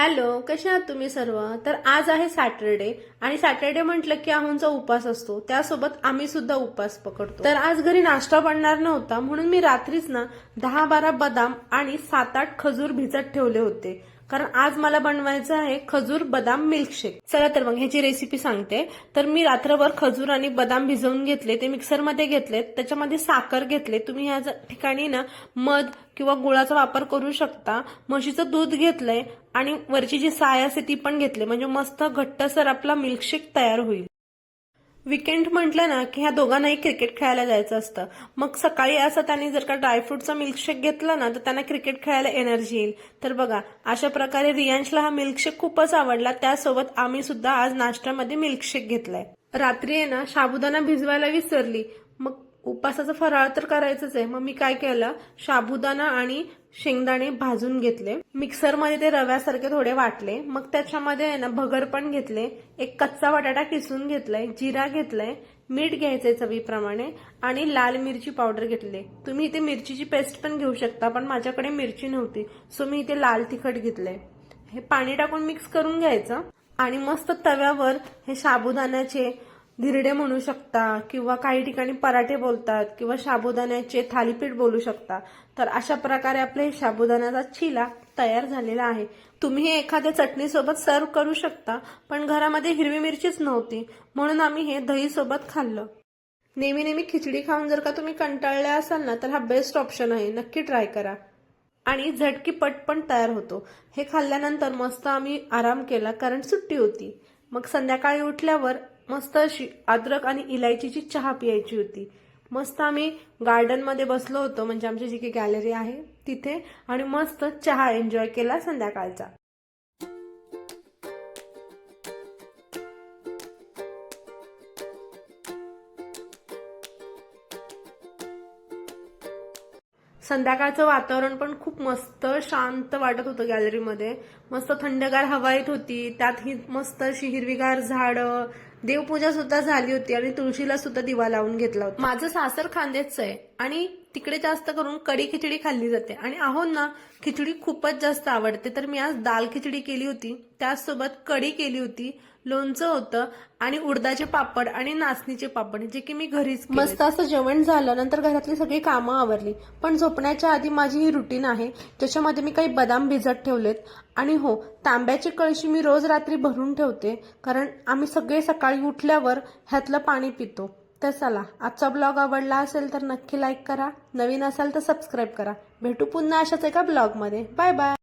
Hello, कसे आहात तुम्ही सर्व? तर आज आहे सॅटरडे आणि सॅटरडे म्हटलं की आहोंचा उपास असतो. त्यासोबत आम्ही सुद्धा उपास पकडतो. तर आज घरी नाश्ता बनणार नव्हता म्हणून मी रात्रीच 10-12 बदाम आणि 7-8 खजूर भिजत ठेवले होते. कारण आज मला बनवायचं आहे खजूर बदाम मिल्कशेक. चला तर मग ह्याची रेसिपी सांगते. तर मी रात्रभर खजूर आणि बदाम भिजवून घेतले, ते मिक्सरमध्ये घेतलेत, त्याच्यामध्ये साखर घेतले. तुम्ही ह्या ठिकाणी मध किंवा गुळाचा वापर करू शकता. म्हशीचं दूध घेतलंय आणि वरची जी साय असते ती पण घेतली, म्हणजे मस्त घट्टसर आपला मिल्कशेक तयार होईल. विकेंड म्हटलं की ह्या दोघांनाही क्रिकेट खेळायला जायचं असतं. मग सकाळी असं त्यांनी जर का ड्रायफ्रूटचा मिल्कशेक घेतला तर त्यांना क्रिकेट खेळायला एनर्जी येईल. तर बघा, अशा प्रकारे रियांशला हा मिल्कशेक खूपच आवडला. त्यासोबत आम्ही सुद्धा आज नाश्त्यामध्ये मिल्कशेक घेतलाय. रात्री साबुदाणा भिजवायला विसरली. मग उपासाचा फराळ तर करायचंच आहे. मग मी काय केलं, साबुदाणा आणि शेंगदाणे भाजून घेतले, मिक्सरमध्ये ते रव्यासारखे थोडे वाटले. मग त्याच्यामध्ये भगर पण घेतले, एक कच्चा बटाटा किसून घेतलाय, जिरा घेतलाय, मीठ घ्यायचंय चवीप्रमाणे आणि लाल मिरची पावडर घेतले. तुम्ही इथे मिरचीची पेस्ट पण घेऊ शकता, पण माझ्याकडे मिरची नव्हती सो मी इथे लाल तिखट घेतलंय. हे पाणी टाकून मिक्स करून घ्यायचं आणि मस्त तव्यावर हे साबुदाण्याचे धिरडे म्हणू शकता किंवा काही ठिकाणी पराठे बोलतात किंवा साबुदाण्याचे थालीपीठ बोलू शकता. तर अशा प्रकारे आपले साबुदाण्याचा चिला तयार झालेला आहे. तुम्ही हे एखाद्या चटणीसोबत सर्व करू शकता, पण घरामध्ये हिरवी मिरचीच नव्हती म्हणून आम्ही हे दही सोबत खाल्लं. नेहमी नेहमी खिचडी खाऊन जर का तुम्ही कंटाळले असाल तर हा बेस्ट ऑप्शन आहे, नक्की ट्राय करा. आणि झटकीपट पण तयार होतो. हे खाल्ल्यानंतर मस्त आम्ही आराम केला कारण सुट्टी होती. मग संध्याकाळी उठल्यावर मस्त अशी अद्रक आणि इलायचीची चहा पियायची होती. मस्त आम्ही गार्डनमध्ये बसलो होतो, म्हणजे आमची जी काही गॅलरी आहे तिथे, आणि मस्त चहा एन्जॉय केला संध्याकाळचा. संध्याकाळचं वातावरण पण खूप मस्त शांत वाटत होतं. गॅलरीमध्ये मस्त थंडगार हवा येत होती, त्यात ही मस्त अशी हिरवीगार झाडं, देवपूजा सुद्धा झाली होती आणि तुळशीला सुद्धा दिवा लावून घेतला होता. माझं सासर खानदेशचं आहे आणि तिकडे जास्त करून कढी खिचडी खाल्ली जाते आणि आहोंना खिचडी खूपच जास्त आवडते. तर मी आज दाल खिचडी केली होती, त्याचसोबत कढी केली होती, लोणचं होतं आणि उडदाचे पापड आणि नाचणीचे पापड जे की मी घरीच केले. मस्त असं जेवण झालं, नंतर घरातली सगळी कामं आवरली. पण झोपण्याच्या आधी माझी ही रुटीन आहे, ज्याच्यामध्ये मी काही बदाम भिजत ठेवलेत. आणि हो, तांब्याची कळशी मी रोज रात्री भरून ठेवते, कारण आम्ही सगळे सकाळी उठल्यावर ह्यातलं पाणी पितो. तर चला, आजचा ब्लॉग आवडला असेल तर नक्की लाईक करा, नवीन असाल तर सबस्क्राईब करा. भेटू पुन्हा अशाच एका ब्लॉगमध्ये. Bye bye.